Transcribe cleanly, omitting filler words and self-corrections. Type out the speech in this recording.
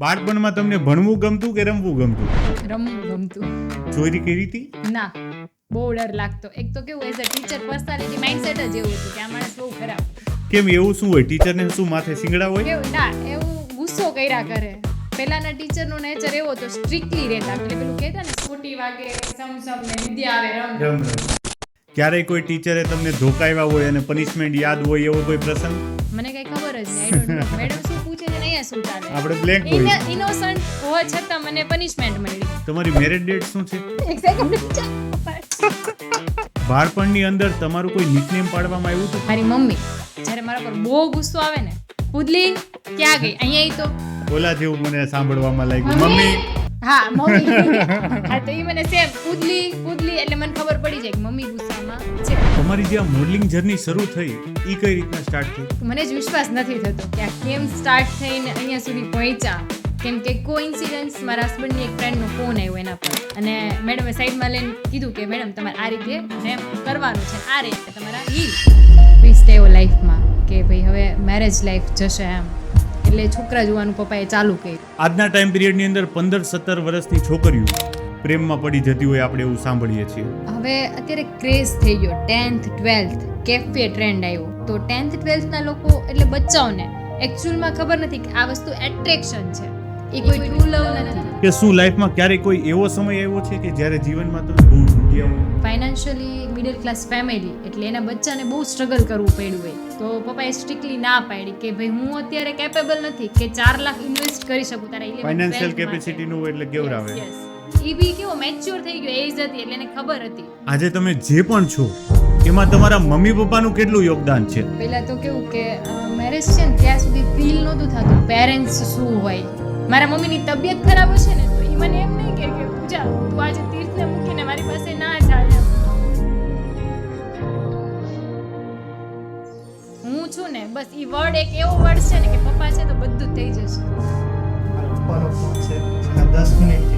બાળપણમાં તમને ભણવું ગમતું કે રમવું ગમતું? રમવું ગમતું. ચોરી કરી હતી? ના, બહુ ડર લાગતો. એક તો કેવું as a teacher personality mindset જ એવું હતું કે આ માણસ બહુ ખરાબ. કેમ એવું શું હોય? ટીચરને શું માથે સિંગડા હોય? કેવું ના, એવું ગુસ્સો કર્યા કરે. પહેલાના ટીચરનો નેચર એવો હતો, સ્ટ્રિક્ટલી રહેતા. એટલે પેલું કહેતા ને સ્કૂટી વાગે સમ ને વિદ્યા આવે રમ. ક્યારેય કોઈ ટીચરે તમને ધોકાવ્યા હોય અને પનિશમેન્ટ યાદ હોય એવો કોઈ પ્રસંગ? મને કઈ ખબર જ નહીં. I don't know. મેડમ શું પૂછે છે ને અહીંયા શું ચાલે. આપણે બ્લેન્ક હોય. ઇનોસન્ટ હોવા છતાં મને પનિશમેન્ટ મળી. તમારી મેરેજ ડેટ શું છે? એક સેકન્ડ. બાળપણની અંદર તમારું કોઈ નિકનેમ પાડવામાં આવ્યું હતું? મારી મમ્મી જ્યારે મારા પર બહુ ગુસ્સો આવે ને, પુદલી ક્યાં ગઈ, અહીંયા ઈ તો ઓલા જેવું મને સાંભળવામાં લાગ્યું. મમ્મી. હા મમ્મી. હા તો ઈ મને સેમ પુદલી એટલે મને ખબર પડી જાય કે મમ્મી ગુસ્સામાં છે. તમારી જે આ મોડલિંગ જર્ની શરૂ થઈ ઈ કઈ રીતના સ્ટાર્ટ થઈ? મને જ વિશ્વાસ નથી થતો કે આ કેમ સ્ટાર્ટ થઈને અહીંયા સુધી પહોંચ્યા. કેમ કે કોઇન્સિડન્સ મારા હસબન્ડની એક ફ્રેન્ડનો ફોન આવ્યો એના પર, અને મેડમે સાઈડમાં લઈને કીધું કે મેડમ તમારે આ રીતે રેમ કરવાનું છે, આ રીતે તમારા હીલ ટ્વિસ્ટ એવો લાઈફમાં કે ભાઈ હવે મેરેજ લાઈફ જશે એમ. એટલે છોકરા જોવાનું પપ્પાએ ચાલુ કર્યું. આજના ટાઈમ પિરિયડની અંદર 15-17 વર્ષની છોકરીઓ પ્રેમમાં પડી જતી હોય આપણે એવું સાંભળીએ છીએ. હવે અત્યારે ક્રેઝ થઈ ગયો 10th 12th કેફે ટ્રેન્ડ આવ્યો. તો 10th 12th ના લોકો એટલે બચ્ચાઓને એકચ્યુઅલમાં ખબર નથી કે આ વસ્તુ એટ્રેક્શન છે, એ કોઈ ટ્રુ લવ નથી. કે શું લાઈફમાં ક્યારેય કોઈ એવો સમય આવ્યો છે કે જ્યારે જીવનમાં તમે બહુ તૂટ્યા હોય? ફાઇનાન્શિયલી મિડલ ક્લાસ ફેમિલી એટલે એના બચ્ચાને બહુ સ્ટ્રગલ કરવું પડ્યું હોય, તો પપ્પાએ સ્ટ્રિક્ટલી ના પાડી કે ભાઈ હું અત્યારે કેપેબલ નથી કે 4 લાખ ઇન્વેસ્ટ કરી શકું તારા 11th ફાઇનાન્શિયલ કેપેસિટીનું એટલે કેવરાવે. ઈ બી કેવો મેચ્યોર થઈ ગયો, એજ હતી એટલે એને ખબર હતી. આજે તમે જે પણ છો એમાં તમારા મમ્મી પપ્પાનું કેટલું યોગદાન છે? પહેલા તો કેવું કે મેરેજ છે ને ત્યાં સુધી ફીલ નહોતું થતું પેરેન્ટ્સ શું હોય. મારા મમ્મીની તબિયત ખરાબ હશે ને તો એ મને એમ નહીં કે પૂજા તું આજે તીર્થને મૂકીને મારી પાસે ના જાય. હું છું ને બસ ઈ વર્ડ એક એવો વર્ડ છે ને કે પપ્પા છે તો બધું જ થઈ જશે. પપ્પાનો ફોન છે, 10 મિનિટ